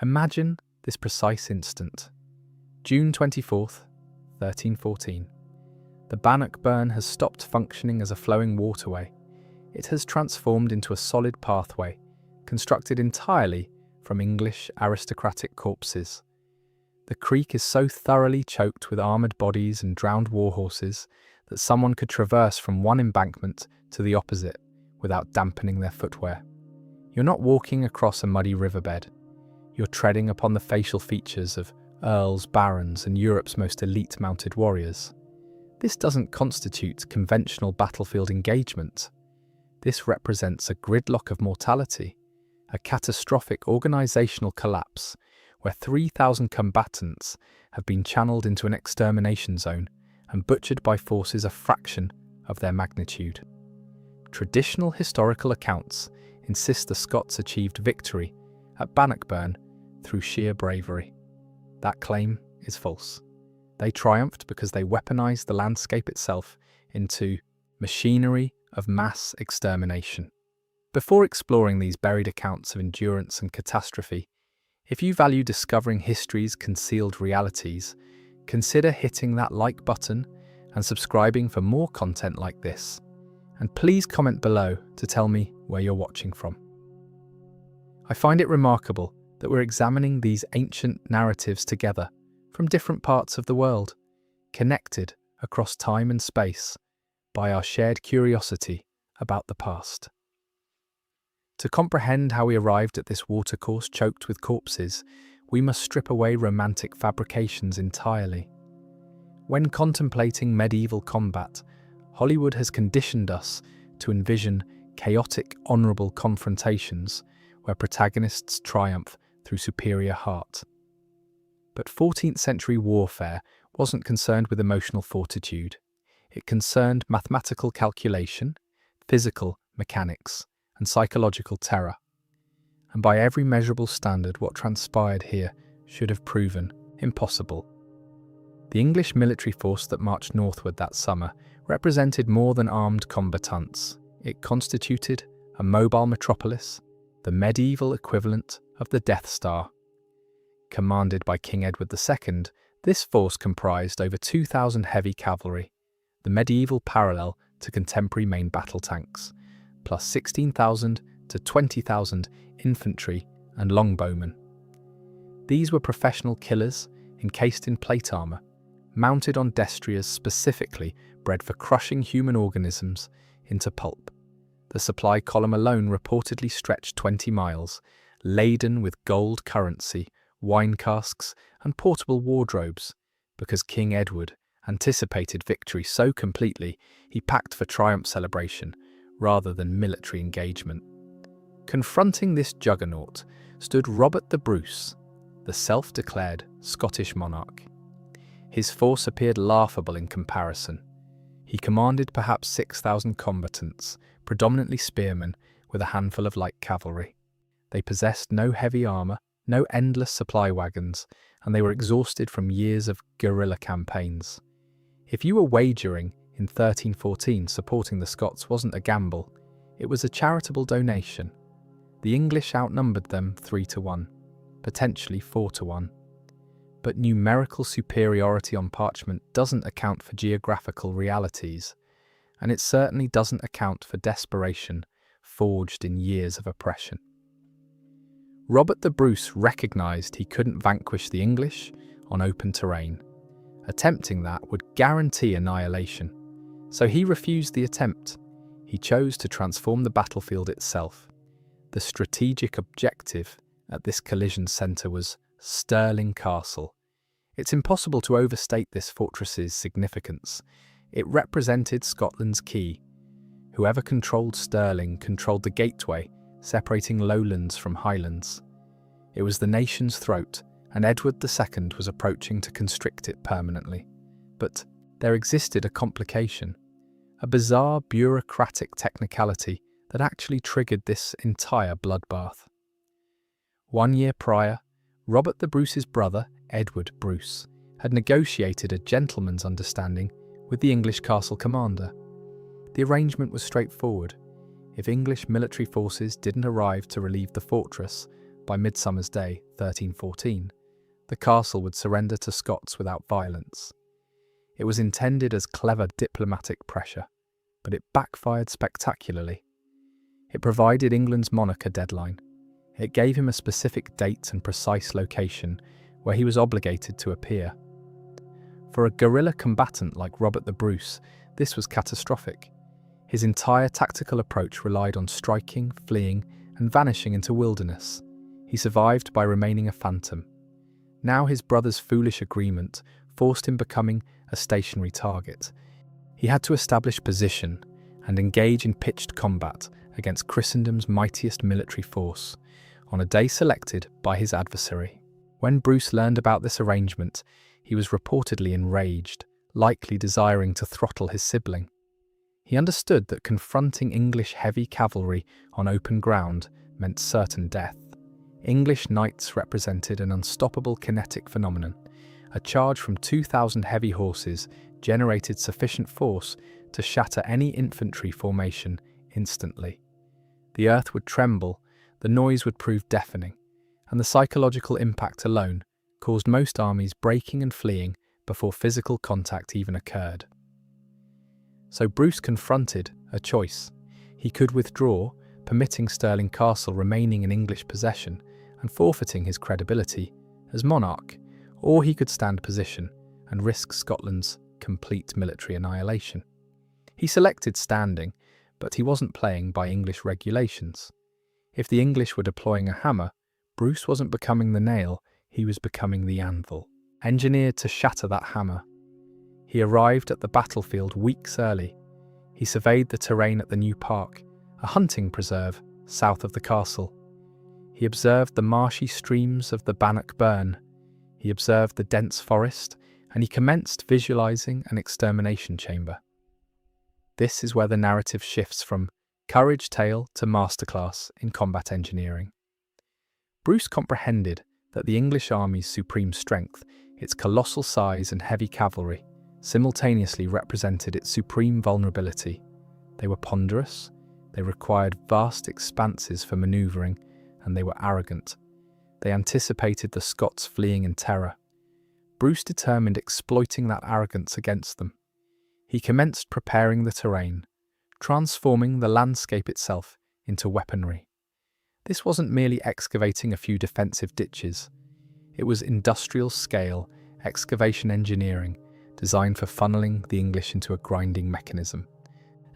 Imagine this precise instant. June 24th, 1314. The Bannockburn has stopped functioning as a flowing waterway. It has transformed into a solid pathway, constructed entirely from English aristocratic corpses. The creek is so thoroughly choked with armoured bodies and drowned warhorses that someone could traverse from one embankment to the opposite without dampening their footwear. You're not walking across a muddy riverbed. You're treading upon the facial features of earls, barons, and Europe's most elite mounted warriors. This doesn't constitute conventional battlefield engagement. This represents a gridlock of mortality, a catastrophic organisational collapse where 3,000 combatants have been channeled into an extermination zone and butchered by forces a fraction of their magnitude. Traditional historical accounts insist the Scots achieved victory at Bannockburn through sheer bravery. That claim is false. They triumphed because they weaponized the landscape itself into machinery of mass extermination. Before exploring these buried accounts of endurance and catastrophe, if you value discovering history's concealed realities, consider hitting that like button and subscribing for more content like this. And please comment below to tell me where you're watching from. I find it remarkable that we're examining these ancient narratives together from different parts of the world, connected across time and space by our shared curiosity about the past. To comprehend how we arrived at this watercourse choked with corpses, we must strip away romantic fabrications entirely. When contemplating medieval combat, Hollywood has conditioned us to envision chaotic, honourable confrontations where protagonists triumph through superior heart. But 14th century warfare wasn't concerned with emotional fortitude. It concerned mathematical calculation, physical mechanics, and psychological terror. And by every measurable standard, what transpired here should have proven impossible. The English military force that marched northward that summer represented more than armed combatants. It constituted a mobile metropolis, the medieval equivalent of the Death Star. Commanded by King Edward II, this force comprised over 2,000 heavy cavalry, the medieval parallel to contemporary main battle tanks, plus 16,000 to 20,000 infantry and longbowmen. These were professional killers encased in plate armour, mounted on destriers specifically bred for crushing human organisms into pulp. The supply column alone reportedly stretched 20 miles, laden with gold currency, wine casks, and portable wardrobes, because King Edward anticipated victory so completely he packed for triumph celebration rather than military engagement. Confronting this juggernaut stood Robert the Bruce, the self-declared Scottish monarch. His force appeared laughable in comparison. He commanded perhaps 6,000 combatants, predominantly spearmen, with a handful of light cavalry. They possessed no heavy armour, no endless supply wagons, and they were exhausted from years of guerrilla campaigns. If you were wagering in 1314 supporting the Scots wasn't a gamble, it was a charitable donation. The English outnumbered them 3-1, potentially 4-1. But numerical superiority on parchment doesn't account for geographical realities, and it certainly doesn't account for desperation forged in years of oppression. Robert the Bruce recognised he couldn't vanquish the English on open terrain. Attempting that would guarantee annihilation, so he refused the attempt. He chose to transform the battlefield itself. The strategic objective at this collision centre was Stirling Castle. It's impossible to overstate this fortress's significance. It represented Scotland's key. Whoever controlled Stirling controlled the gateway, separating lowlands from highlands. It was the nation's throat, and Edward II was approaching to constrict it permanently. But there existed a complication, a bizarre bureaucratic technicality that actually triggered this entire bloodbath. 1 year prior, Robert the Bruce's brother, Edward Bruce, had negotiated a gentleman's understanding with the English castle commander. The arrangement was straightforward. If English military forces didn't arrive to relieve the fortress, by Midsummer's Day, 1314, the castle would surrender to Scots without violence. It was intended as clever diplomatic pressure, but it backfired spectacularly. It provided England's monarch a deadline. It gave him a specific date and precise location where he was obligated to appear. For a guerrilla combatant like Robert the Bruce, this was catastrophic. His entire tactical approach relied on striking, fleeing, and vanishing into wilderness. He survived by remaining a phantom. Now his brother's foolish agreement forced him becoming a stationary target. He had to establish position and engage in pitched combat against Christendom's mightiest military force, on a day selected by his adversary. When Bruce learned about this arrangement, he was reportedly enraged, likely desiring to throttle his sibling. He understood that confronting English heavy cavalry on open ground meant certain death. English knights represented an unstoppable kinetic phenomenon. A charge from 2,000 heavy horses generated sufficient force to shatter any infantry formation instantly. The earth would tremble, the noise would prove deafening, and the psychological impact alone caused most armies breaking and fleeing before physical contact even occurred. So Bruce confronted a choice. He could withdraw, permitting Stirling Castle remaining in English possession and forfeiting his credibility as monarch, or he could stand position and risk Scotland's complete military annihilation. He selected standing, but he wasn't playing by English regulations. If the English were deploying a hammer, Bruce wasn't becoming the nail, he was becoming the anvil, engineered to shatter that hammer. He arrived at the battlefield weeks early. He surveyed the terrain at the new park, a hunting preserve south of the castle. He observed the marshy streams of the Bannockburn. He observed the dense forest, and he commenced visualizing an extermination chamber. This is where the narrative shifts from courage tale to masterclass in combat engineering. Bruce comprehended that the English army's supreme strength, its colossal size and heavy cavalry, simultaneously represented its supreme vulnerability. They were ponderous, they required vast expanses for manoeuvring, and they were arrogant. They anticipated the Scots fleeing in terror. Bruce determined exploiting that arrogance against them. He commenced preparing the terrain, transforming the landscape itself into weaponry. This wasn't merely excavating a few defensive ditches. It was industrial-scale excavation engineering designed for funneling the English into a grinding mechanism.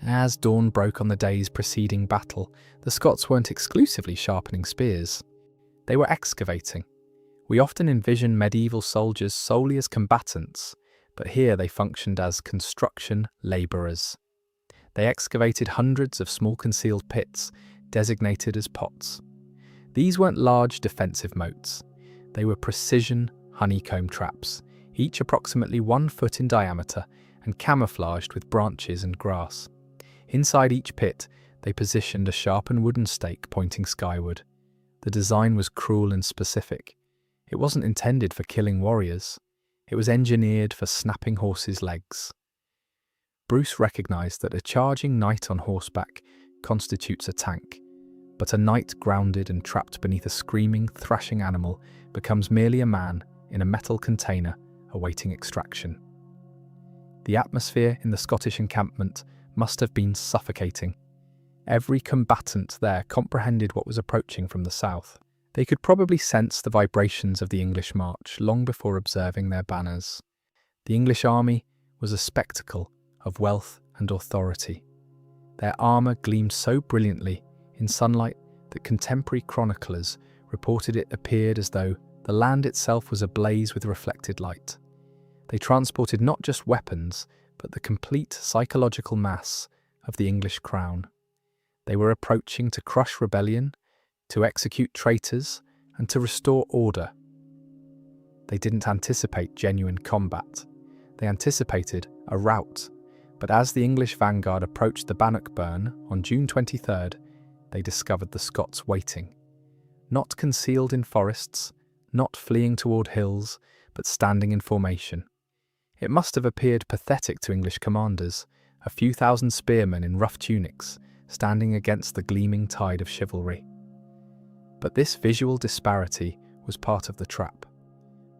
As dawn broke on the day's preceding battle, the Scots weren't exclusively sharpening spears. They were excavating. We often envision medieval soldiers solely as combatants, but here they functioned as construction labourers. They excavated hundreds of small concealed pits, designated as pots. These weren't large defensive moats. They were precision honeycomb traps, each approximately 1 foot in diameter and camouflaged with branches and grass. Inside each pit, they positioned a sharpened wooden stake pointing skyward. The design was cruel and specific. It wasn't intended for killing warriors. It was engineered for snapping horses' legs. Bruce recognized that a charging knight on horseback constitutes a tank, but a knight grounded and trapped beneath a screaming, thrashing animal becomes merely a man in a metal container awaiting extraction. The atmosphere in the Scottish encampment must have been suffocating. Every combatant there comprehended what was approaching from the south. They could probably sense the vibrations of the English march long before observing their banners. The English army was a spectacle of wealth and authority. Their armour gleamed so brilliantly in sunlight that contemporary chroniclers reported it appeared as though the land itself was ablaze with reflected light. They transported not just weapons, but the complete psychological mass of the English crown. They were approaching to crush rebellion, to execute traitors, and to restore order. They didn't anticipate genuine combat. They anticipated a rout. But as the English vanguard approached the Bannockburn on June 23rd, they discovered the Scots waiting. Not concealed in forests, not fleeing toward hills, but standing in formation. It must have appeared pathetic to English commanders, a few thousand spearmen in rough tunics, standing against the gleaming tide of chivalry. But this visual disparity was part of the trap.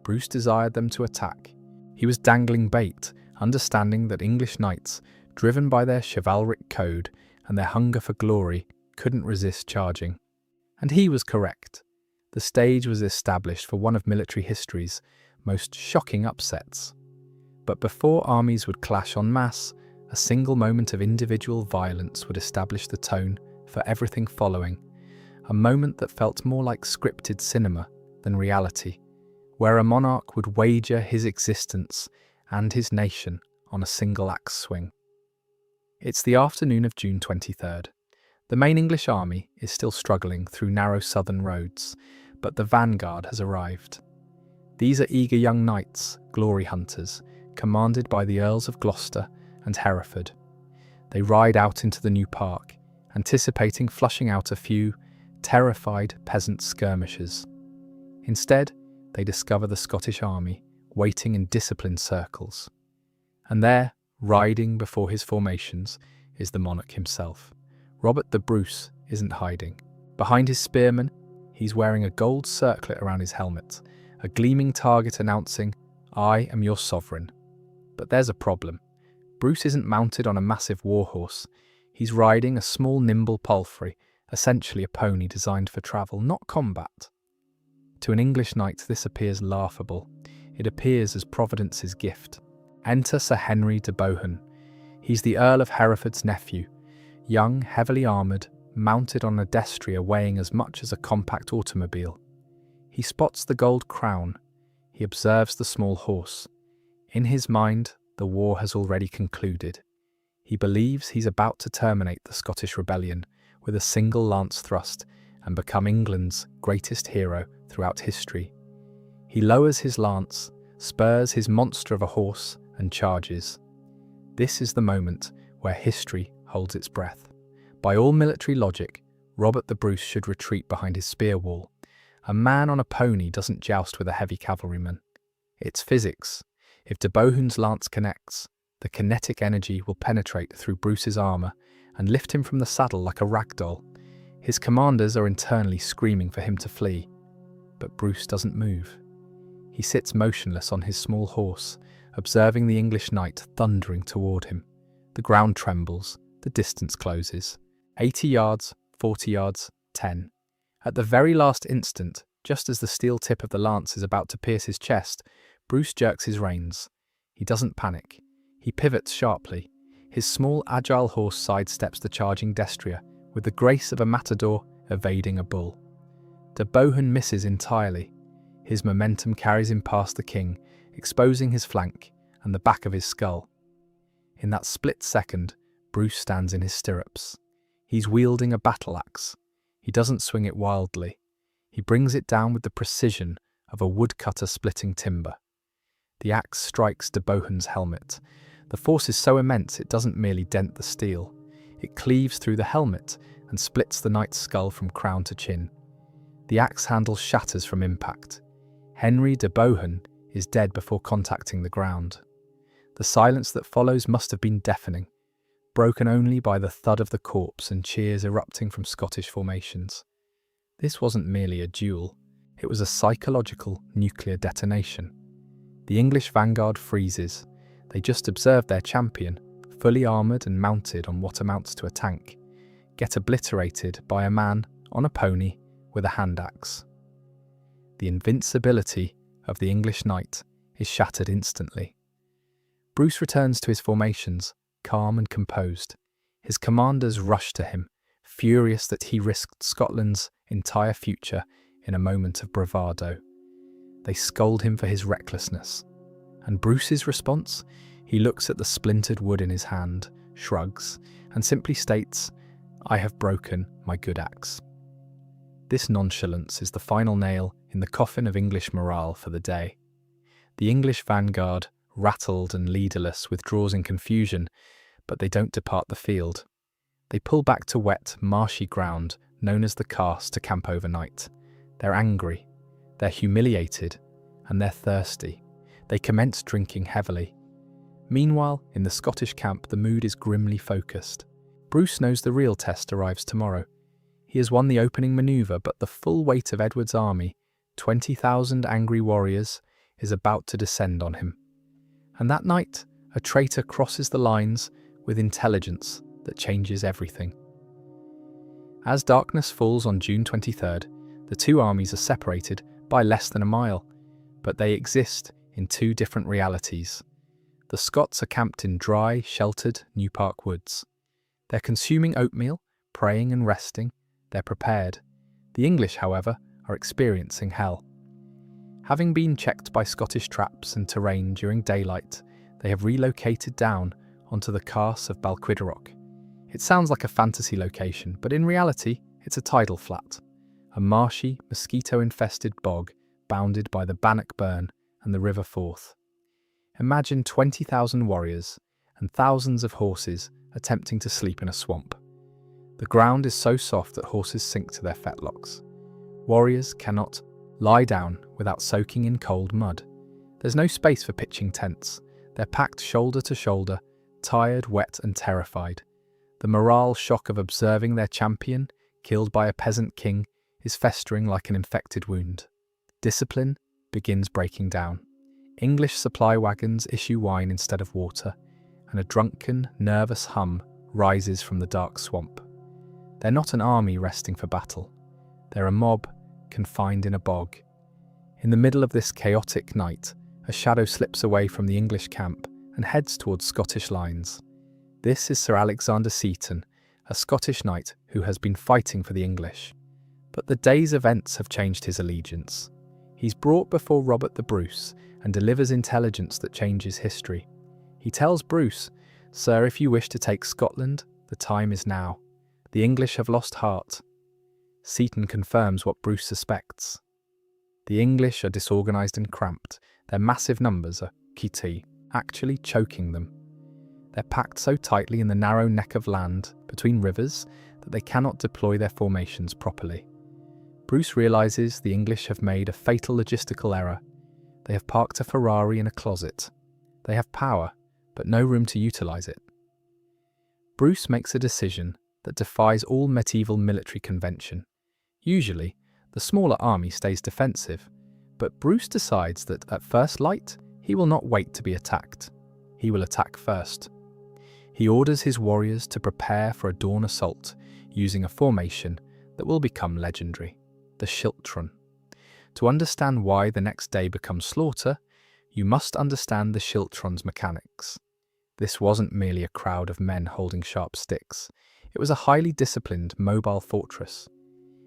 Bruce desired them to attack. He was dangling bait, understanding that English knights, driven by their chivalric code and their hunger for glory, couldn't resist charging. And he was correct. The stage was established for one of military history's most shocking upsets. But before armies would clash en masse, a single moment of individual violence would establish the tone for everything following, a moment that felt more like scripted cinema than reality, where a monarch would wager his existence and his nation on a single axe swing. It's the afternoon of June 23rd. The main English army is still struggling through narrow southern roads, but the vanguard has arrived. These are eager young knights, glory hunters, commanded by the Earls of Gloucester and Hereford. They ride out into the new park, anticipating flushing out a few terrified peasant skirmishers. Instead, they discover the Scottish army waiting in disciplined circles. And there, riding before his formations, is the monarch himself. Robert the Bruce isn't hiding. Behind his spearmen, he's wearing a gold circlet around his helmet, a gleaming target announcing, "I am your sovereign." But there's a problem. Bruce isn't mounted on a massive warhorse. He's riding a small, nimble palfrey, essentially a pony designed for travel, not combat. To an English knight, this appears laughable. It appears as Providence's gift. Enter Sir Henry de Bohun. He's the Earl of Hereford's nephew, young, heavily armoured, mounted on a destrier weighing as much as a compact automobile. He spots the gold crown. He observes the small horse. In his mind, the war has already concluded. He believes he's about to terminate the Scottish rebellion with a single lance thrust and become England's greatest hero throughout history. He lowers his lance, spurs his monster of a horse, and charges. This is the moment where history holds its breath. By all military logic, Robert the Bruce should retreat behind his spear wall. A man on a pony doesn't joust with a heavy cavalryman. It's physics. If de Bohun's lance connects, the kinetic energy will penetrate through Bruce's armour and lift him from the saddle like a rag doll. His commanders are internally screaming for him to flee. But Bruce doesn't move. He sits motionless on his small horse, observing the English knight thundering toward him. The ground trembles, the distance closes. 80 yards, 40 yards, 10. At the very last instant, just as the steel tip of the lance is about to pierce his chest, Bruce jerks his reins. He doesn't panic. He pivots sharply. His small, agile horse sidesteps the charging destrier, with the grace of a matador evading a bull. De Bohun misses entirely. His momentum carries him past the king, exposing his flank and the back of his skull. In that split second, Bruce stands in his stirrups. He's wielding a battle axe. He doesn't swing it wildly. He brings it down with the precision of a woodcutter splitting timber. The axe strikes de Bohun's helmet. The force is so immense it doesn't merely dent the steel. It cleaves through the helmet and splits the knight's skull from crown to chin. The axe handle shatters from impact. Henry de Bohun is dead before contacting the ground. The silence that follows must have been deafening, broken only by the thud of the corpse and cheers erupting from Scottish formations. This wasn't merely a duel, it was a psychological nuclear detonation. The English vanguard freezes. They just observe their champion, fully armoured and mounted on what amounts to a tank, get obliterated by a man on a pony with a hand axe. The invincibility of the English knight is shattered instantly. Bruce returns to his formations, calm and composed. His commanders rush to him, furious that he risked Scotland's entire future in a moment of bravado. They scold him for his recklessness. And Bruce's response? He looks at the splintered wood in his hand, shrugs, and simply states, "I have broken my good axe." This nonchalance is the final nail in the coffin of English morale for the day. The English vanguard, rattled and leaderless, withdraws in confusion, but they don't depart the field. They pull back to wet, marshy ground known as the Carse to camp overnight. They're angry, they're humiliated, and they're thirsty. They commence drinking heavily. Meanwhile, in the Scottish camp, the mood is grimly focused. Bruce knows the real test arrives tomorrow. He has won the opening manoeuvre, but the full weight of Edward's army, 20,000 angry warriors, is about to descend on him. And that night, a traitor crosses the lines with intelligence that changes everything. As darkness falls on June 23rd, the two armies are separated by less than a mile, but they exist in two different realities. The Scots are camped in dry, sheltered New Park woods. They're consuming oatmeal, praying and resting. They're prepared. The English, however, are experiencing hell. Having been checked by Scottish traps and terrain during daylight, they have relocated down onto the Carse of Balquidderock. It sounds like a fantasy location, but in reality, it's a tidal flat, a marshy, mosquito-infested bog bounded by the Bannockburn and the River Forth. Imagine 20,000 warriors and thousands of horses attempting to sleep in a swamp. The ground is so soft that horses sink to their fetlocks. Warriors cannot lie down without soaking in cold mud. There's no space for pitching tents. They're packed shoulder to shoulder, tired, wet and terrified. The morale shock of observing their champion, killed by a peasant king, is festering like an infected wound. Discipline begins breaking down. English supply wagons issue wine instead of water, and a drunken, nervous hum rises from the dark swamp. They're not an army resting for battle. They're a mob confined in a bog. In the middle of this chaotic night, a shadow slips away from the English camp and heads towards Scottish lines. This is Sir Alexander Seaton, a Scottish knight who has been fighting for the English. But the day's events have changed his allegiance. He's brought before Robert the Bruce and delivers intelligence that changes history. He tells Bruce, "Sir, if you wish to take Scotland, the time is now. The English have lost heart." Seaton confirms what Bruce suspects. The English are disorganised and cramped. Their massive numbers are actually choking them. They're packed so tightly in the narrow neck of land between rivers that they cannot deploy their formations properly. Bruce realises the English have made a fatal logistical error. They have parked a Ferrari in a closet. They have power, but no room to utilise it. Bruce makes a decision that defies all medieval military convention. Usually, the smaller army stays defensive, but Bruce decides that at first light, he will not wait to be attacked. He will attack first. He orders his warriors to prepare for a dawn assault using a formation that will become legendary, the schiltron. To understand why the next day becomes slaughter, you must understand the schiltron's mechanics. This wasn't merely a crowd of men holding sharp sticks. It was a highly disciplined, mobile fortress.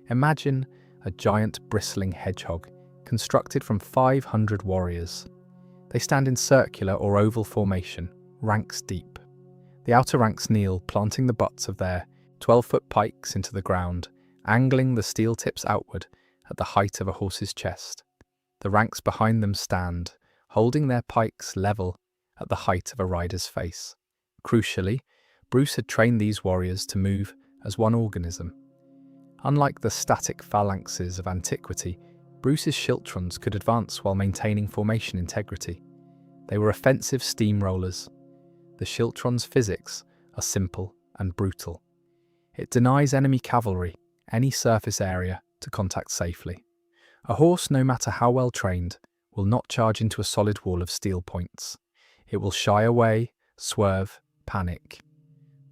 Imagine a giant bristling hedgehog constructed from 500 warriors. They stand in circular or oval formation, ranks deep. The outer ranks kneel, planting the butts of their 12-foot pikes into the ground, angling the steel tips outward at the height of a horse's chest. The ranks behind them stand, holding their pikes level at the height of a rider's face. Crucially, Bruce had trained these warriors to move as one organism. Unlike the static phalanxes of antiquity, Bruce's schiltrons could advance while maintaining formation integrity. They were offensive steamrollers. The schiltron's physics are simple and brutal. It denies enemy cavalry any surface area to contact safely. A horse, no matter how well trained, will not charge into a solid wall of steel points. It will shy away, swerve, panic.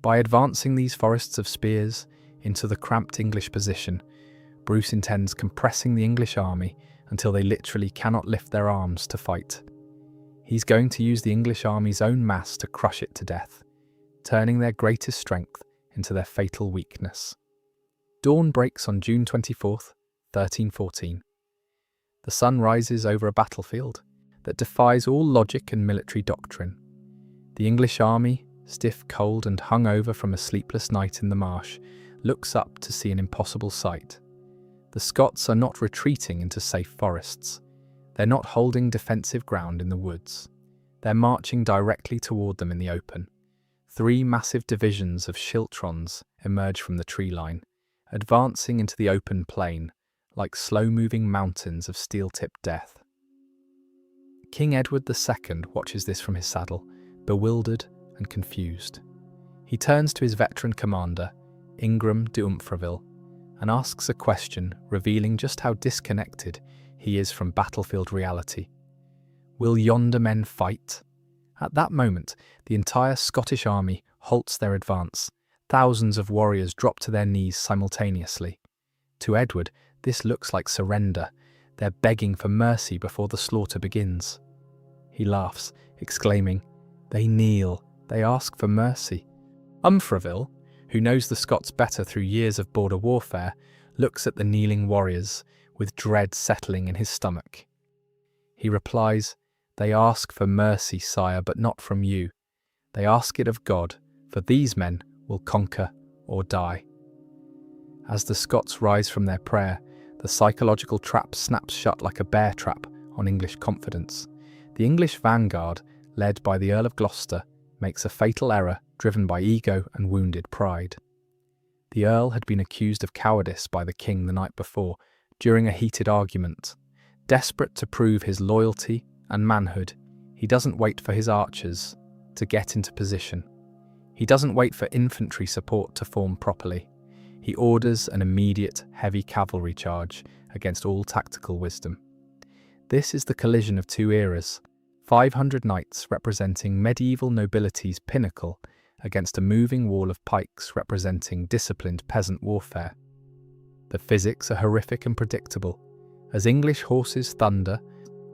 By advancing these forests of spears into the cramped English position, Bruce intends compressing the English army until they literally cannot lift their arms to fight. He's going to use the English army's own mass to crush it to death, turning their greatest strength into their fatal weakness. Dawn breaks on June 24th, 1314. The sun rises over a battlefield that defies all logic and military doctrine. The English army, stiff, cold, and hung over from a sleepless night in the marsh, looks up to see an impossible sight. The Scots are not retreating into safe forests. They're not holding defensive ground in the woods. They're marching directly toward them in the open. 3 massive divisions of schiltrons emerge from the tree line, advancing into the open plain like slow-moving mountains of steel-tipped death. King Edward II watches this from his saddle, bewildered and confused. He turns to his veteran commander, Ingram de Umfraville, and asks a question revealing just how disconnected he is from battlefield reality. Will yonder men fight? At that moment, the entire Scottish army halts their advance. Thousands of warriors drop to their knees simultaneously. To Edward, this looks like surrender. They're begging for mercy before the slaughter begins. He laughs, exclaiming, "They kneel, they ask for mercy." Umfraville, who knows the Scots better through years of border warfare, looks at the kneeling warriors, with dread settling in his stomach. He replies, "They ask for mercy, sire, but not from you. They ask it of God, for these men will conquer or die." As the Scots rise from their prayer, the psychological trap snaps shut like a bear trap on English confidence. The English vanguard, led by the Earl of Gloucester, makes a fatal error driven by ego and wounded pride. The Earl had been accused of cowardice by the king the night before, during a heated argument. Desperate to prove his loyalty and manhood, he doesn't wait for his archers to get into position. He doesn't wait for infantry support to form properly. He orders an immediate, heavy cavalry charge against all tactical wisdom. This is the collision of two eras, 500 knights representing medieval nobility's pinnacle against a moving wall of pikes representing disciplined peasant warfare. The physics are horrific and predictable. As English horses thunder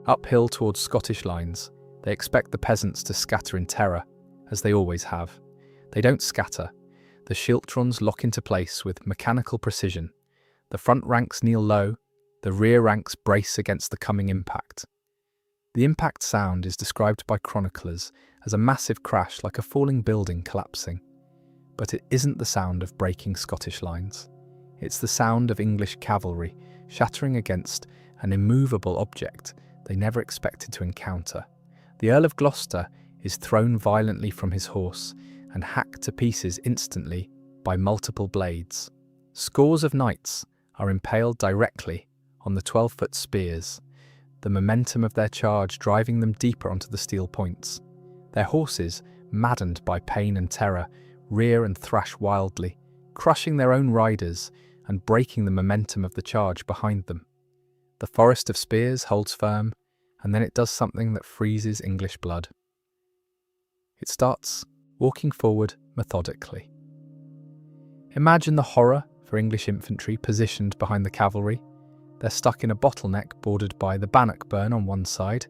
uphill towards Scottish lines, they expect the peasants to scatter in terror, as they always have. They don't scatter. The schiltrons lock into place with mechanical precision. The front ranks kneel low, the rear ranks brace against the coming impact. The impact sound is described by chroniclers as a massive crash like a falling building collapsing. But it isn't the sound of breaking Scottish lines. It's the sound of English cavalry shattering against an immovable object they never expected to encounter. The Earl of Gloucester is thrown violently from his horse and hacked to pieces instantly by multiple blades. Scores of knights are impaled directly on the 12-foot spears, the momentum of their charge driving them deeper onto the steel points. Their horses, maddened by pain and terror, rear and thrash wildly, crushing their own riders and breaking the momentum of the charge behind them. The forest of spears holds firm, and then it does something that freezes English blood. It starts walking forward methodically. Imagine the horror for English infantry positioned behind the cavalry. They're stuck in a bottleneck bordered by the Bannockburn on one side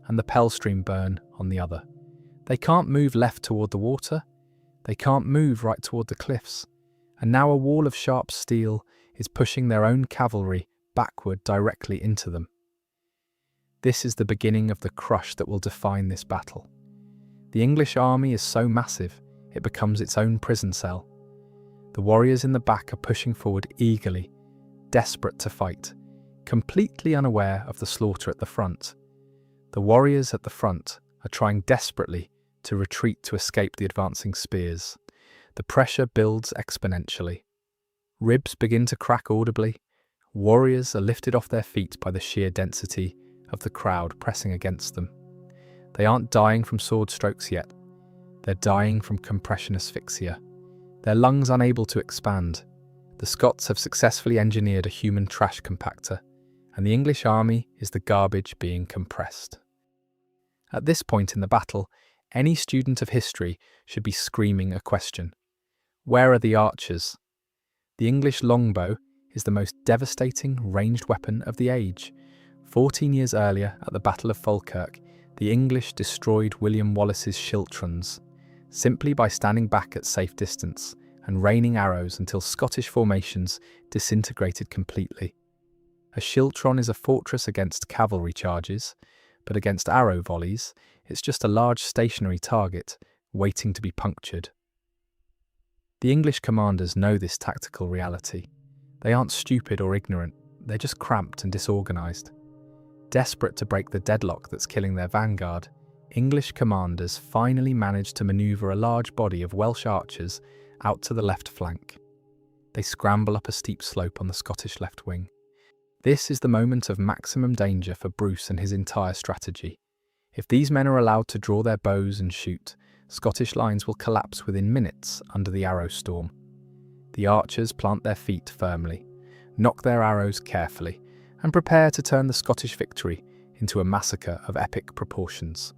and the Pellstream burn on the other. They can't move left toward the water, they can't move right toward the cliffs, and now a wall of sharp steel is pushing their own cavalry backward directly into them. This is the beginning of the crush that will define this battle. The English army is so massive, it becomes its own prison cell. The warriors in the back are pushing forward eagerly, desperate to fight, completely unaware of the slaughter at the front. The warriors at the front are trying desperately to retreat to escape the advancing spears. The pressure builds exponentially. Ribs begin to crack audibly. Warriors are lifted off their feet by the sheer density of the crowd pressing against them. They aren't dying from sword strokes yet. They're dying from compression asphyxia. Their lungs unable to expand. The Scots have successfully engineered a human trash compactor, and the English army is the garbage being compressed. At this point in the battle, any student of history should be screaming a question. Where are the archers? The English longbow is the most devastating ranged weapon of the age. 14 years earlier, at the Battle of Falkirk, the English destroyed William Wallace's schiltrons, simply by standing back at safe distance and raining arrows until Scottish formations disintegrated completely. A schiltron is a fortress against cavalry charges, but against arrow volleys, it's just a large stationary target waiting to be punctured. The English commanders know this tactical reality. They aren't stupid or ignorant, they're just cramped and disorganised. Desperate to break the deadlock that's killing their vanguard, English commanders finally manage to manoeuvre a large body of Welsh archers out to the left flank. They scramble up a steep slope on the Scottish left wing. This is the moment of maximum danger for Bruce and his entire strategy. If these men are allowed to draw their bows and shoot, Scottish lines will collapse within minutes under the arrow storm. The archers plant their feet firmly. nock their arrows carefully, and prepare to turn the Scottish victory into a massacre of epic proportions.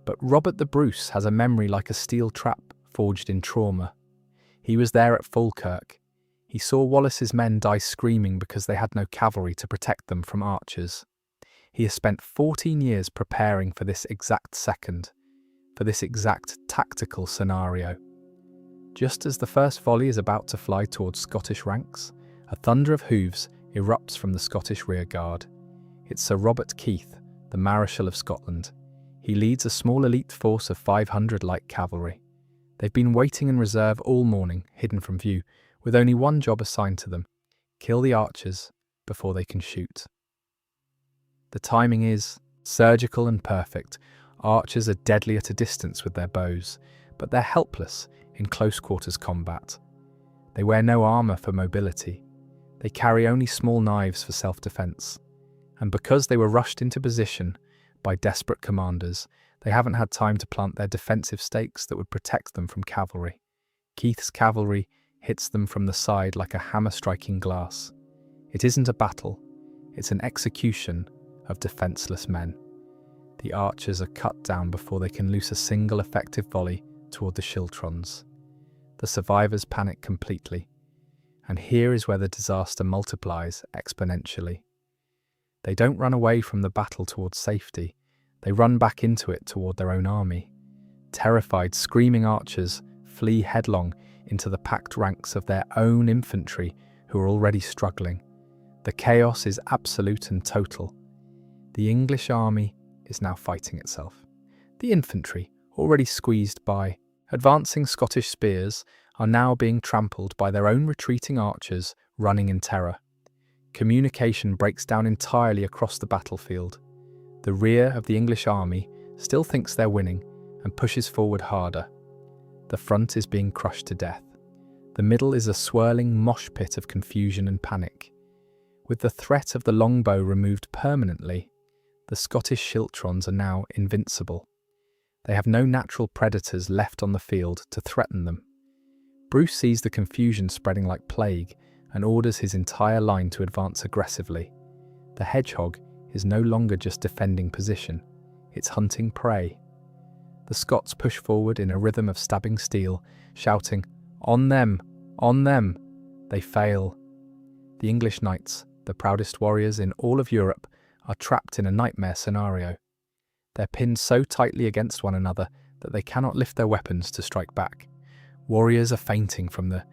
But Robert the Bruce has a memory like a steel trap forged in trauma. He was there at Falkirk. He saw Wallace's men die screaming because they had no cavalry to protect them from archers. He has spent 14 years preparing for this exact second, for this exact tactical scenario. Just as the first volley is about to fly towards Scottish ranks, a thunder of hooves erupts from the Scottish rearguard. It's Sir Robert Keith, the Marshal of Scotland. He leads a small elite force of 500 light cavalry. They've been waiting in reserve all morning, hidden from view, with only one job assigned to them: kill the archers before they can shoot. The timing is surgical and perfect. Archers are deadly at a distance with their bows, but they're helpless in close quarters combat. They wear no armour for mobility. They carry only small knives for self-defence. And because they were rushed into position by desperate commanders, they haven't had time to plant their defensive stakes that would protect them from cavalry. Keith's cavalry hits them from the side like a hammer striking glass. It isn't a battle, it's an execution of defenceless men. The archers are cut down before they can loose a single effective volley toward the schiltrons. The survivors panic completely, and here is where the disaster multiplies exponentially. They don't run away from the battle towards safety, they run back into it toward their own army. Terrified, screaming archers flee headlong into the packed ranks of their own infantry who are already struggling. The chaos is absolute and total. The English army is now fighting itself. The infantry, already squeezed by advancing Scottish spears, are now being trampled by their own retreating archers running in terror. Communication breaks down entirely across the battlefield. The rear of the English army still thinks they're winning and pushes forward harder. The front is being crushed to death. The middle is a swirling mosh pit of confusion and panic. With the threat of the longbow removed permanently, the Scottish schiltrons are now invincible. They have no natural predators left on the field to threaten them. Bruce sees the confusion spreading like plague and orders his entire line to advance aggressively. The hedgehog is no longer just defending position, it's hunting prey. The Scots push forward in a rhythm of stabbing steel, shouting, "On them! On them!" They fail. The English knights, the proudest warriors in all of Europe, are trapped in a nightmare scenario. They're pinned so tightly against one another that they cannot lift their weapons to strike back. Warriors are fainting from the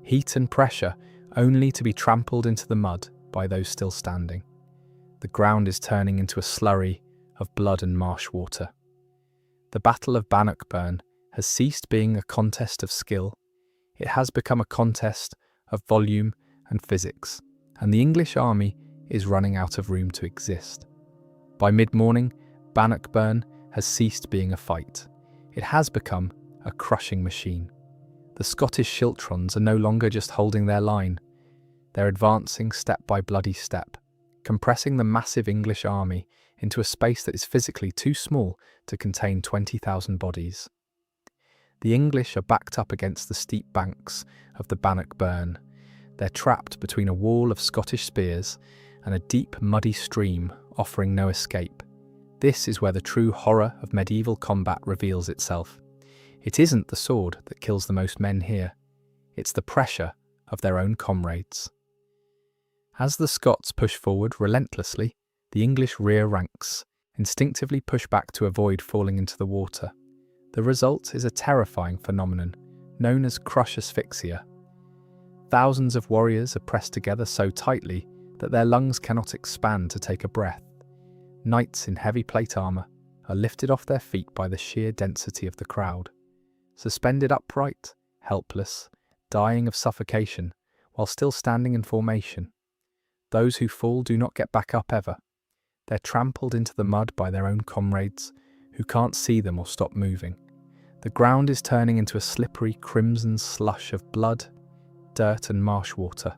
heat and pressure, only to be trampled into the mud by those still standing. The ground is turning into a slurry of blood and marsh water. The Battle of Bannockburn has ceased being a contest of skill. It has become a contest of volume and physics, and the English army is running out of room to exist. By mid-morning, Bannockburn has ceased being a fight. It has become a crushing machine. The Scottish schiltrons are no longer just holding their line. They're advancing step by bloody step, compressing the massive English army into a space that is physically too small to contain 20,000 bodies. The English are backed up against the steep banks of the Bannockburn. They're trapped between a wall of Scottish spears and a deep, muddy stream offering no escape. This is where the true horror of medieval combat reveals itself. It isn't the sword that kills the most men here. It's the pressure of their own comrades. As the Scots push forward relentlessly, the English rear ranks instinctively push back to avoid falling into the water. The result is a terrifying phenomenon known as crush asphyxia. Thousands of warriors are pressed together so tightly that their lungs cannot expand to take a breath. Knights in heavy plate armour are lifted off their feet by the sheer density of the crowd. Suspended upright, helpless, dying of suffocation, while still standing in formation. Those who fall do not get back up ever. They're trampled into the mud by their own comrades, who can't see them or stop moving. The ground is turning into a slippery crimson slush of blood, dirt and marsh water.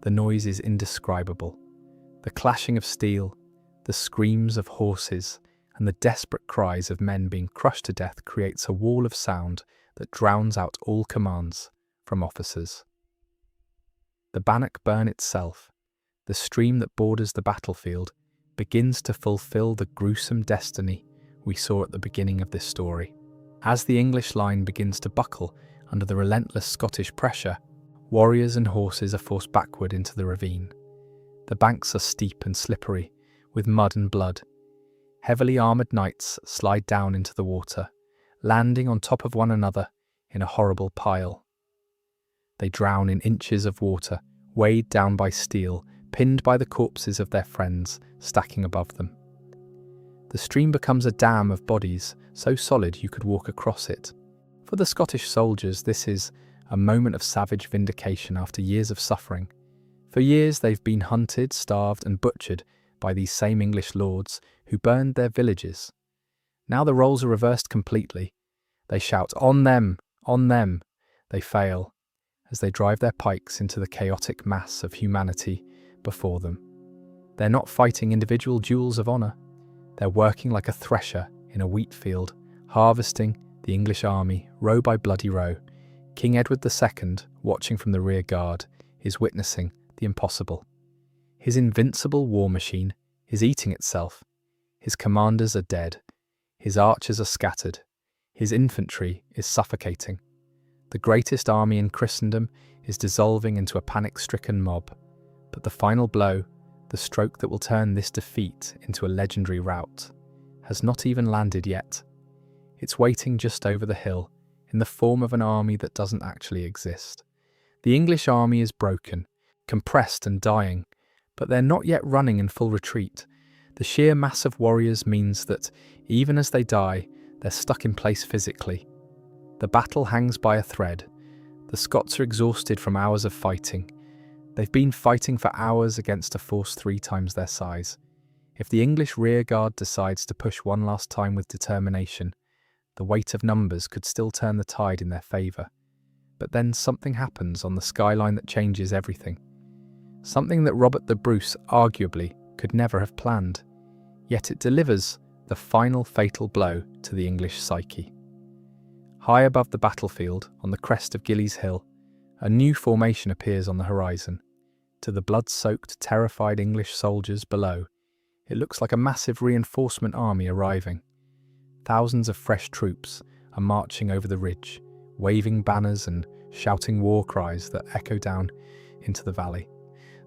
The noise is indescribable. The clashing of steel, the screams of horses, and the desperate cries of men being crushed to death creates a wall of sound that drowns out all commands from officers. The Bannockburn itself, the stream that borders the battlefield, begins to fulfill the gruesome destiny we saw at the beginning of this story. As the English line begins to buckle under the relentless Scottish pressure, warriors and horses are forced backward into the ravine. The banks are steep and slippery, with mud and blood. Heavily armoured knights slide down into the water, landing on top of one another in a horrible pile. They drown in inches of water, weighed down by steel, pinned by the corpses of their friends stacking above them. The stream becomes a dam of bodies, so solid you could walk across it. For the Scottish soldiers, this is a moment of savage vindication after years of suffering. For years they've been hunted, starved and butchered by these same English lords who burned their villages. Now the roles are reversed completely. They shout, "On them! On them!" They fail as they drive their pikes into the chaotic mass of humanity before them. They're not fighting individual duels of honour. They're working like a thresher in a wheat field, harvesting the English army row by bloody row. King Edward II, watching from the rear guard, is witnessing the impossible. His invincible war machine is eating itself. His commanders are dead. His archers are scattered. His infantry is suffocating. The greatest army in Christendom is dissolving into a panic-stricken mob. But the final blow, the stroke that will turn this defeat into a legendary rout, has not even landed yet. It's waiting just over the hill, in the form of an army that doesn't actually exist. The English army is broken, compressed and dying, but they're not yet running in full retreat. The sheer mass of warriors means that, even as they die, they're stuck in place physically. The battle hangs by a thread. The Scots are exhausted from hours of fighting. They've been fighting for hours against a force 3 times their size. If the English rearguard decides to push one last time with determination, the weight of numbers could still turn the tide in their favour. But then something happens on the skyline that changes everything. Something that Robert the Bruce arguably could never have planned. Yet it delivers the final fatal blow to the English psyche. High above the battlefield, on the crest of Gillies Hill, a new formation appears on the horizon. To the blood-soaked, terrified English soldiers below, it looks like a massive reinforcement army arriving. Thousands of fresh troops are marching over the ridge, waving banners and shouting war cries that echo down into the valley.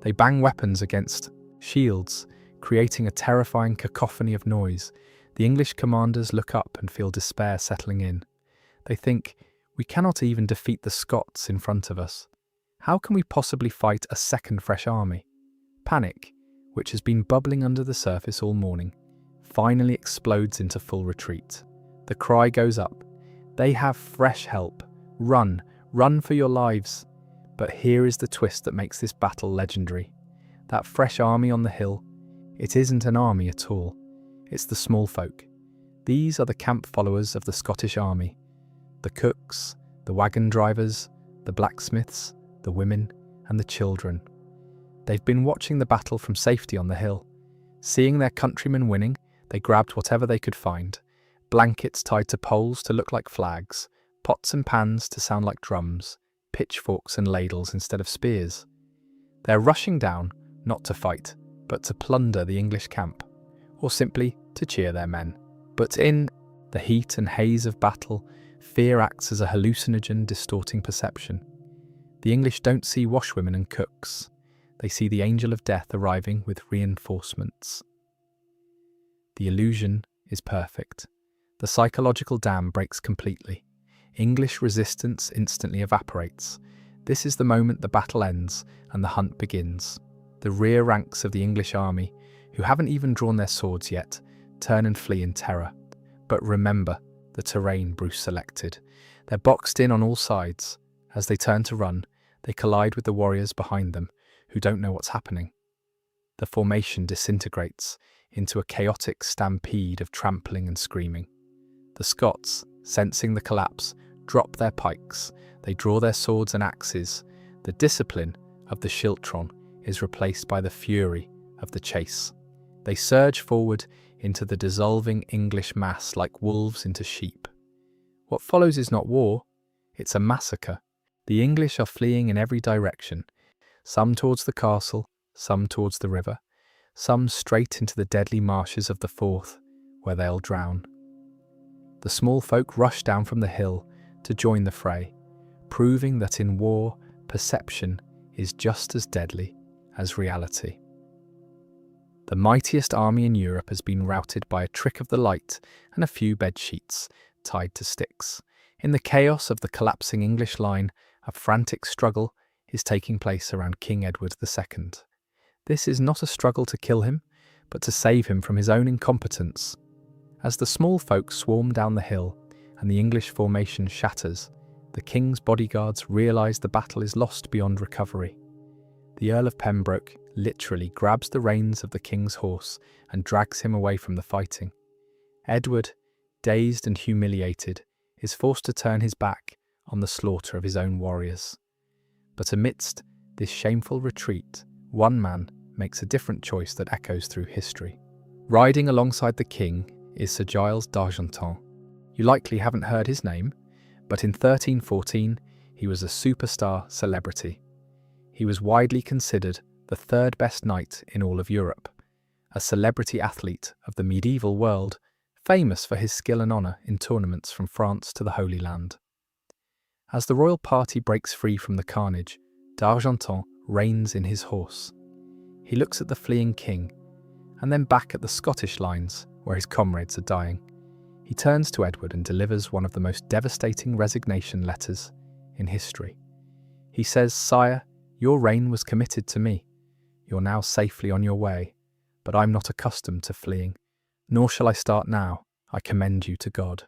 They bang weapons against shields, creating a terrifying cacophony of noise. The English commanders look up and feel despair settling in. They think, "We cannot even defeat the Scots in front of us. How can we possibly fight a second fresh army?" Panic, which has been bubbling under the surface all morning, finally explodes into full retreat. The cry goes up, "They have fresh help. Run, run for your lives." But here is the twist that makes this battle legendary. That fresh army on the hill, it isn't an army at all. It's the small folk. These are the camp followers of the Scottish army. The cooks, the wagon drivers, the blacksmiths, the women, and the children. They've been watching the battle from safety on the hill. Seeing their countrymen winning, they grabbed whatever they could find. Blankets tied to poles to look like flags, pots and pans to sound like drums, pitchforks and ladles instead of spears. They're rushing down, not to fight, but to plunder the English camp, or simply to cheer their men. But in the heat and haze of battle, fear acts as a hallucinogen distorting perception. The English don't see washwomen and cooks. They see the angel of death arriving with reinforcements. The illusion is perfect. The psychological dam breaks completely. English resistance instantly evaporates. This is the moment the battle ends and the hunt begins. The rear ranks of the English army, who haven't even drawn their swords yet, turn and flee in terror. But remember the terrain Bruce selected. They're boxed in on all sides. As they turn to run, they collide with the warriors behind them, who don't know what's happening. The formation disintegrates into a chaotic stampede of trampling and screaming. The Scots, sensing the collapse, drop their pikes. They draw their swords and axes. The discipline of the schiltron is replaced by the fury of the chase. They surge forward into the dissolving English mass like wolves into sheep. What follows is not war, it's a massacre. The English are fleeing in every direction. some towards the castle, some towards the river, some straight into the deadly marshes of the Forth, where they'll drown. The small folk rush down from the hill to join the fray, proving that in war, perception is just as deadly as reality. The mightiest army in Europe has been routed by a trick of the light and a few bed sheets tied to sticks. In the chaos of the collapsing English line, a frantic struggle is taking place around King Edward II. This is not a struggle to kill him, but to save him from his own incompetence. As the small folk swarm down the hill and the English formation shatters, the king's bodyguards realise the battle is lost beyond recovery. The Earl of Pembroke literally grabs the reins of the king's horse and drags him away from the fighting. Edward, dazed and humiliated, is forced to turn his back on the slaughter of his own warriors. But amidst this shameful retreat, one man makes a different choice that echoes through history. Riding alongside the king is Sir Giles d'Argenton. You likely haven't heard his name, but in 1314 he was a superstar celebrity. He was widely considered the third best knight in all of Europe, a celebrity athlete of the medieval world, famous for his skill and honour in tournaments from France to the Holy Land. As the royal party breaks free from the carnage, d'Argenton reins in his horse. He looks at the fleeing king, and then back at the Scottish lines where his comrades are dying. He turns to Edward and delivers one of the most devastating resignation letters in history. He says, "Sire, your reign was committed to me. You're now safely on your way, but I'm not accustomed to fleeing, nor shall I start now. I commend you to God."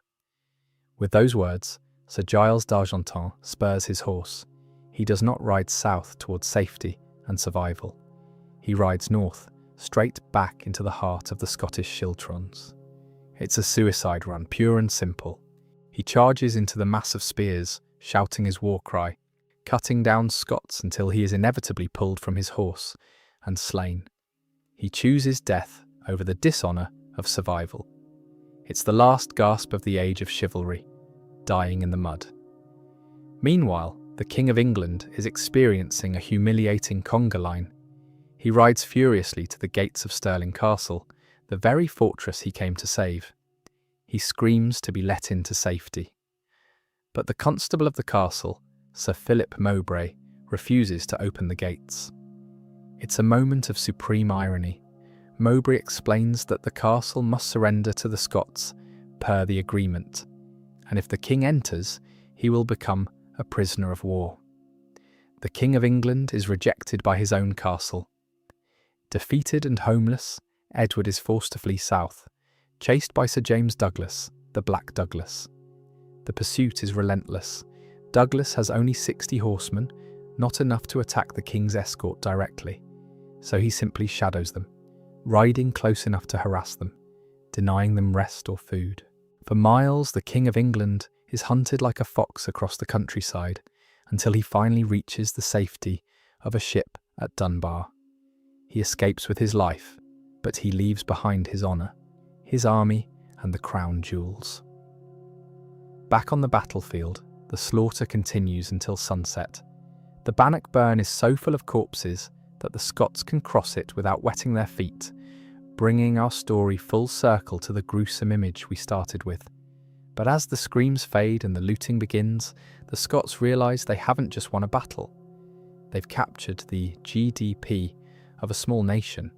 With those words, Sir Giles d'Argenton spurs his horse. He does not ride south towards safety and survival. He rides north, straight back into the heart of the Scottish schiltrons. It's a suicide run, pure and simple. He charges into the mass of spears, shouting his war cry, cutting down Scots until he is inevitably pulled from his horse and slain. He chooses death over the dishonour of survival. It's the last gasp of the age of chivalry, dying in the mud. Meanwhile, the King of England is experiencing a humiliating conga line. He rides furiously to the gates of Stirling Castle, the very fortress he came to save. He screams to be let into safety. But the constable of the castle, Sir Philip Mowbray, refuses to open the gates. It's a moment of supreme irony. Mowbray explains that the castle must surrender to the Scots per the agreement, and if the king enters, he will become a prisoner of war. The King of England is rejected by his own castle. Defeated and homeless, Edward is forced to flee south, chased by Sir James Douglas, the Black Douglas. The pursuit is relentless. Douglas has only 60 horsemen, not enough to attack the king's escort directly, so he simply shadows them, riding close enough to harass them, denying them rest or food. For miles, the King of England is hunted like a fox across the countryside until he finally reaches the safety of a ship at Dunbar. He escapes with his life, but he leaves behind his honour, his army, and the crown jewels. Back on the battlefield, the slaughter continues until sunset. The Bannockburn is so full of corpses that the Scots can cross it without wetting their feet, bringing our story full circle to the gruesome image we started with. But as the screams fade and the looting begins, the Scots realise they haven't just won a battle. They've captured the GDP of a small nation.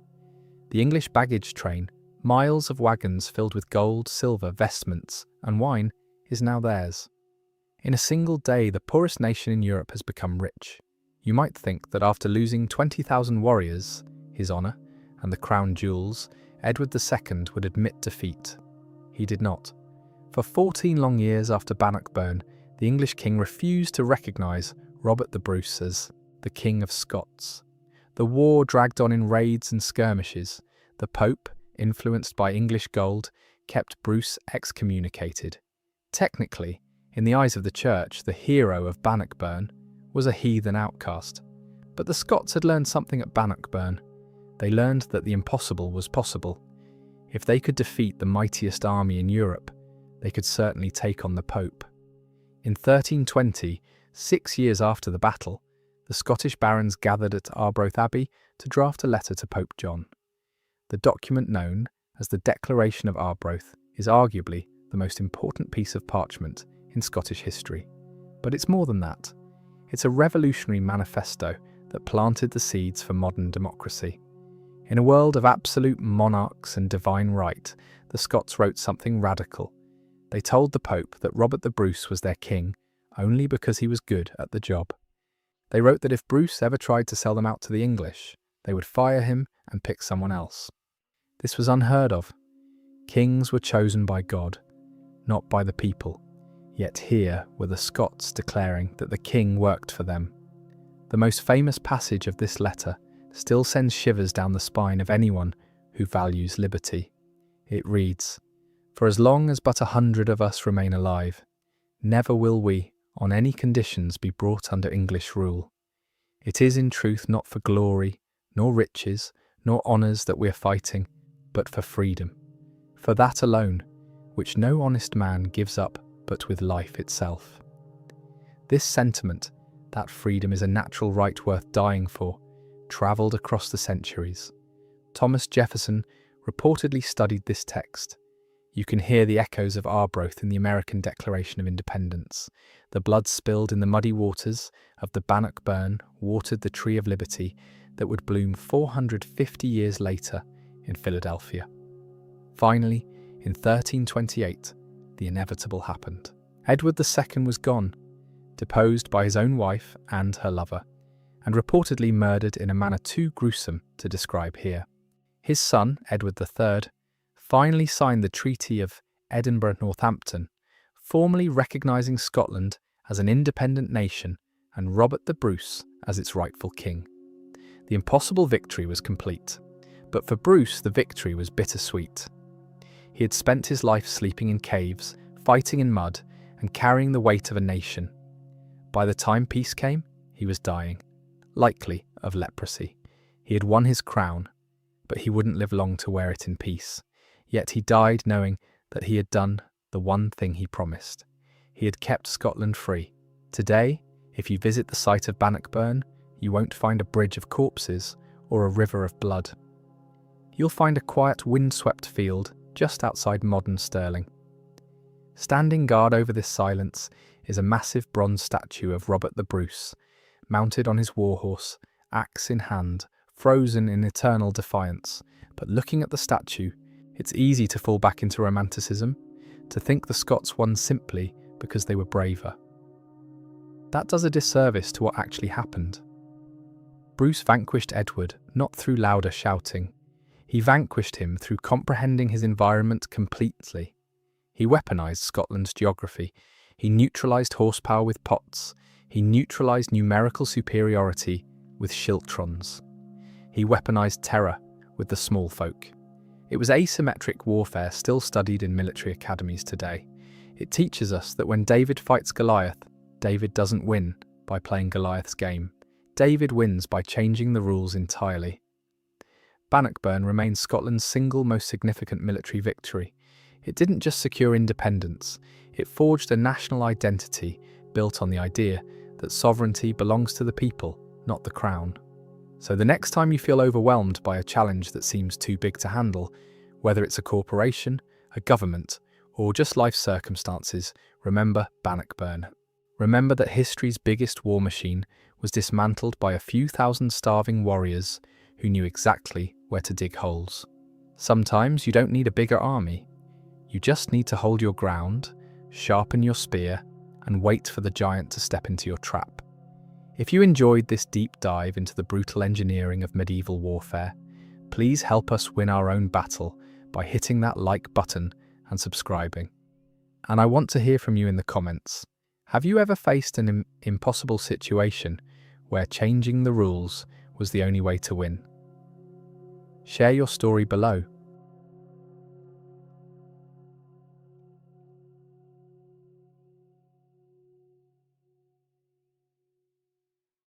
The English baggage train, miles of wagons filled with gold, silver, vestments, and wine, is now theirs. In a single day, the poorest nation in Europe has become rich. You might think that after losing 20,000 warriors, his honour, and the crown jewels, Edward II would admit defeat. He did not. For 14 long years after Bannockburn, the English king refused to recognise Robert the Bruce as the King of Scots. The war dragged on in raids and skirmishes. The Pope, influenced by English gold, kept Bruce excommunicated. Technically, in the eyes of the church, the hero of Bannockburn was a heathen outcast. But the Scots had learned something at Bannockburn. They learned that the impossible was possible. If they could defeat the mightiest army in Europe, they could certainly take on the Pope. In 1320, 6 years after the battle, the Scottish barons gathered at Arbroath Abbey to draft a letter to Pope John. The document known as the Declaration of Arbroath is arguably the most important piece of parchment in Scottish history. But it's more than that. It's a revolutionary manifesto that planted the seeds for modern democracy. In a world of absolute monarchs and divine right, the Scots wrote something radical. They told the Pope that Robert the Bruce was their king only because he was good at the job. They wrote that if Bruce ever tried to sell them out to the English, they would fire him and pick someone else. This was unheard of. Kings were chosen by God, not by the people. Yet here were the Scots declaring that the king worked for them. The most famous passage of this letter still sends shivers down the spine of anyone who values liberty. It reads, "For as long as but 100 of us remain alive, never will we, on any conditions, be brought under English rule. It is in truth not for glory, nor riches, nor honours that we are fighting, but for freedom. For that alone, which no honest man gives up but with life itself." This sentiment, that freedom is a natural right worth dying for, travelled across the centuries. Thomas Jefferson reportedly studied this text. You can hear the echoes of Arbroath in the American Declaration of Independence. The blood spilled in the muddy waters of the Bannockburn watered the tree of liberty that would bloom 450 years later in Philadelphia. Finally, in 1328, the inevitable happened. Edward II was gone, deposed by his own wife and her lover, and reportedly murdered in a manner too gruesome to describe here. His son, Edward III, finally signed the Treaty of Edinburgh-Northampton, formally recognising Scotland as an independent nation and Robert the Bruce as its rightful king. The impossible victory was complete, but for Bruce the victory was bittersweet. He had spent his life sleeping in caves, fighting in mud, and carrying the weight of a nation. By the time peace came, he was dying, likely of leprosy. He had won his crown, but he wouldn't live long to wear it in peace. Yet he died knowing that he had done the one thing he promised. He had kept Scotland free. Today, if you visit the site of Bannockburn, you won't find a bridge of corpses or a river of blood. You'll find a quiet, windswept field just outside modern Stirling. Standing guard over this silence is a massive bronze statue of Robert the Bruce, mounted on his warhorse, axe in hand, frozen in eternal defiance. But looking at the statue, it's easy to fall back into romanticism, to think the Scots won simply because they were braver. That does a disservice to what actually happened. Bruce vanquished Edward not through louder shouting. He vanquished him through comprehending his environment completely. He weaponised Scotland's geography. He neutralised horsepower with pots. He neutralised numerical superiority with schiltrons. He weaponised terror with the small folk. It was asymmetric warfare still studied in military academies today. It teaches us that when David fights Goliath, David doesn't win by playing Goliath's game. David wins by changing the rules entirely. Bannockburn remains Scotland's single most significant military victory. It didn't just secure independence, it forged a national identity built on the idea that sovereignty belongs to the people, not the crown. So the next time you feel overwhelmed by a challenge that seems too big to handle, whether it's a corporation, a government, or just life circumstances, remember Bannockburn. Remember that history's biggest war machine was dismantled by a few thousand starving warriors who knew exactly where to dig holes. Sometimes you don't need a bigger army. You just need to hold your ground, sharpen your spear, and wait for the giant to step into your trap. If you enjoyed this deep dive into the brutal engineering of medieval warfare, please help us win our own battle by hitting that like button and subscribing. And I want to hear from you in the comments. Have you ever faced an impossible situation where changing the rules was the only way to win? Share your story below.